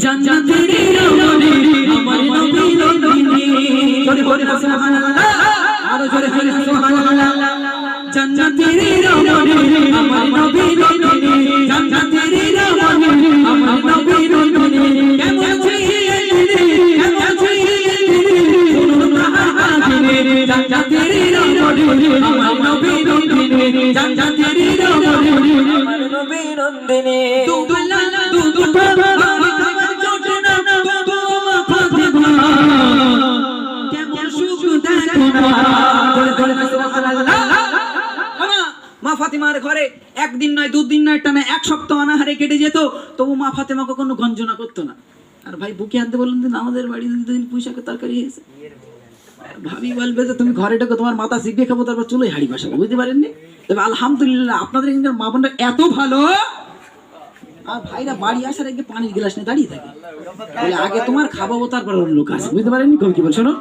জান্নাতের রমণী আমার নবী নন্দিনী জোরে বলে না সুবহানাল্লাহ আরো জোরে বলে সুবহানাল্লাহ জান্নাতের রমণী আমার নবী নন্দিনী জান্নাতের রমণী আমার নবী নন্দিনী কেমন ছিলেন কেমন ছিলেন শুনুন কাহিনী জান্নাতের রমণী আমার নবী নন্দিনী জান্নাতের রমণী আমার নবী নন্দিনী দুদুলা দুদুলা আমার জোটনা তোমা ফাতেমা কেমন সুখ দেখো না বলে বলে সুবহানাল্লাহ মা ফাতেমার ঘরে একদিন নয় দুদিন নয় টানা এক সপ্তাহ অনাহারে কেটে যেত, তবু মা ফাতেমা কখনো গঞ্জনা করতো না। আর ভাই বুকে হাতে বললেন যে আমাদের বাড়ি দুদিন পুঁইশাকের তরকারি হয়েছে, ভাবি বলবে যে তুমি ঘরে ঢোকো তোমার মাথা শিখবে খাবো, তারপর চুলোই হাড়ি বসাবো, বুঝতে পারেননি? তবে আলহামদুলিল্লাহ আপনাদের এখানকার মা বোনরা এত ভালো, আর ভাইরা বাড়ি আসার আগে পানির গ্লাস নিয়ে দাঁড়িয়ে থাকে, বলে আগে তোমার খাবো তারপর অন্য লোক আসে, বুঝতে পারেননি? কবি কি বল শোনো,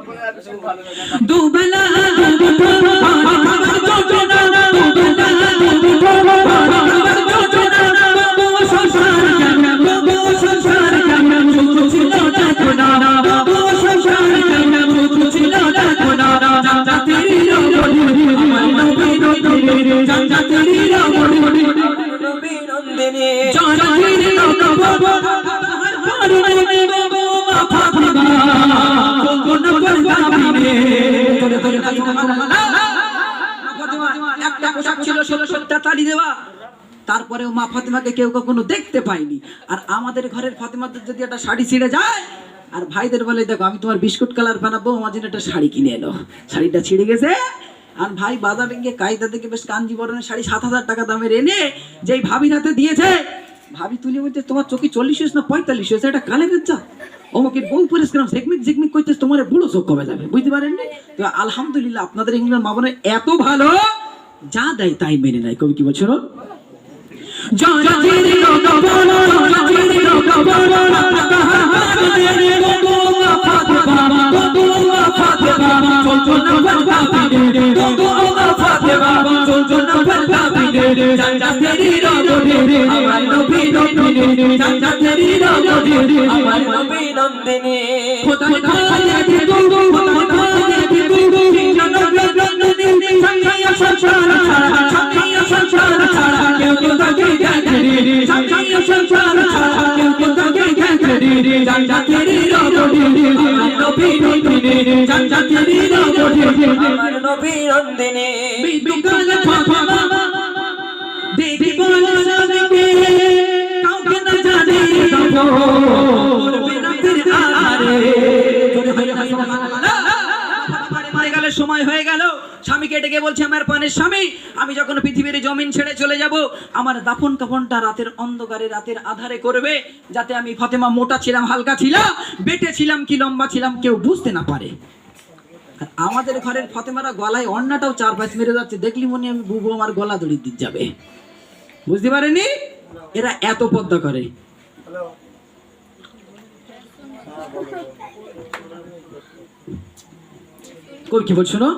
দুবেলা একটা পোশাক ছিল 1600 তালি দেওয়া, তারপরেও মা ফাতেমাকে কেউ কখনো দেখতে পায়নি। আর আমাদের ঘরের ফাতেমাদের যদি একটা শাড়ি ছিঁড়ে যায় আর ভাইদের বলে দেখো আমি তোমার বিস্কুট কালার বানাবো, আমার জন্য একটা শাড়ি কিনে এলো, শাড়িটা ছিঁড়ে গেছে, আর ভাই বাজারে গিয়ে কায়দা থেকে বেশ কাঞ্জিবরণের শাড়ি 7000 টাকা দামের এনে যেই ভাবির হাতে দিয়েছে, ভাবি তুলে বলতে তোমার চোখে 40 হয়েছে না 45 হয়েছে, এটা কালে বেচা অমুকে বউ পরিষ্কার ঝিকমিক ঝিকমিক করতেছে, তোমার বুড়ো চোখ কমে যাবে, বুঝতে পারেননি? তো আলহামদুলিল্লাহ আপনাদের এখানকার মা বোন এত ভালো, যা দেয় তাই মেনে নেয়। কবি কি বলছো? সময় হয়ে গেল, স্বামীকে ডেকে বলছে আমার প্রাণের স্বামী, আমি যখন পৃথিবীর জমিন ছেড়ে চলে যাব, আমার দাফন কাফনটা রাতের অন্ধকারে রাতের আধারে করবে, যাতে আমি ফাতেমা মোটা ছিলাম হালকা ছিলাম বেটে ছিলাম কি লম্বা ছিলাম কেউ বুঝতে না পারে। আর আমাদের ঘরের ফাতেমারা গলায় অন্যটাও 4-5 মেরে যাচ্ছে, দেখলি মনে আমি বুবু আমার গলা দড়ি দিয়ে যাবে, বুঝতে পারেনি? এরা এত পদ্মা করে। কি বলছো না?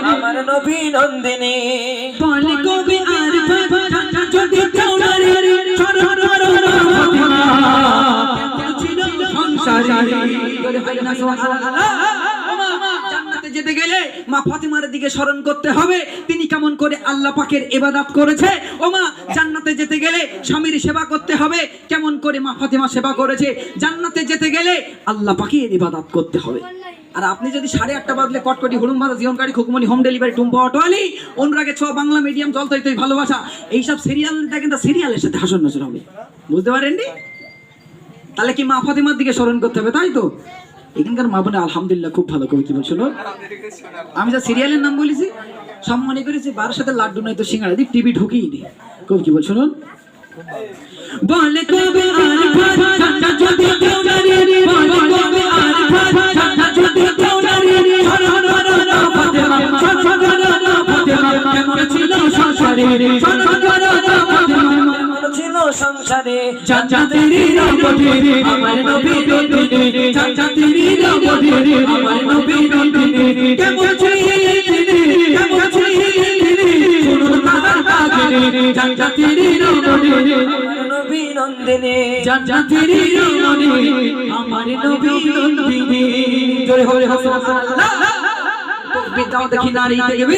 আমার নবী নন্দিনী বলে কবি আর যদি জান্নাতে যেতে গেলে মা ফাতেমার দিকে স্মরণ করতে হবে তিনি কেমন করে আল্লাহ পাকের ইবাদত করেছে। ও মা, জান্নাতে যেতে গেলে স্বামীর সেবা করতে হবে কেমন করে মা ফাতেমা সেবা করেছে। জান্নাতে যেতে গেলে আল্লাহ পাকের ইবাদত করতে হবে। আর আপনি যদি 8:30 বাজলে কটকটি হুড়ুম বাজা জীবনকারী খুকুমনি হোম ডেলিভারি টুম্পা অটোয়ালি অনুরাগে ছ বাংলা মিডিয়াম চলতই তুই ভালোবাসা এইসব সিরিয়াল দেখেন, তা সিরিয়ালের সাথে হাসন নাচন হবে, বুঝতে পারেননি? তাহলে কি মা ফাতেমার দিকে স্মরণ করতে হবে, তাই তো? এখানকার মা বোনে আলহামদুলিল্লাহ খুব ভালো। কবি কি বলছিল? আমি যা সিরিয়ালের নাম বলেছি সব মনে করেছি 12 সাথে লাড্ডু নয় তো সিঙ্গাড়া দিক টিভি ঢুকিয়ে নি। কবি কি বলছো বলে কবে আর ভাত ঠান্ডা যদি কেউ নারী বলে কবে আর ভাত ঠান্ডা যদি কেউ নারী না ফাতেমা না ফাতেমা কেমন ছিল সংসারে না ফাতেমা ছিল সংসারে জান্নাতেরই রঙে আমার নবী নন্দিনী জান্নাতেরই রঙে আমার নবী নন্দিনী কেমন ছিলেন কেমন ছিলেন শুনুন তার বাগানে জান্নাতেরই রঙে আমার নবী নন্দিনী জান্নাতেরই রঙে আমার নবী নন্দিনী জোরে হরে সুবহানাল্লাহ তো বিদাও দেখি নারী দেখবে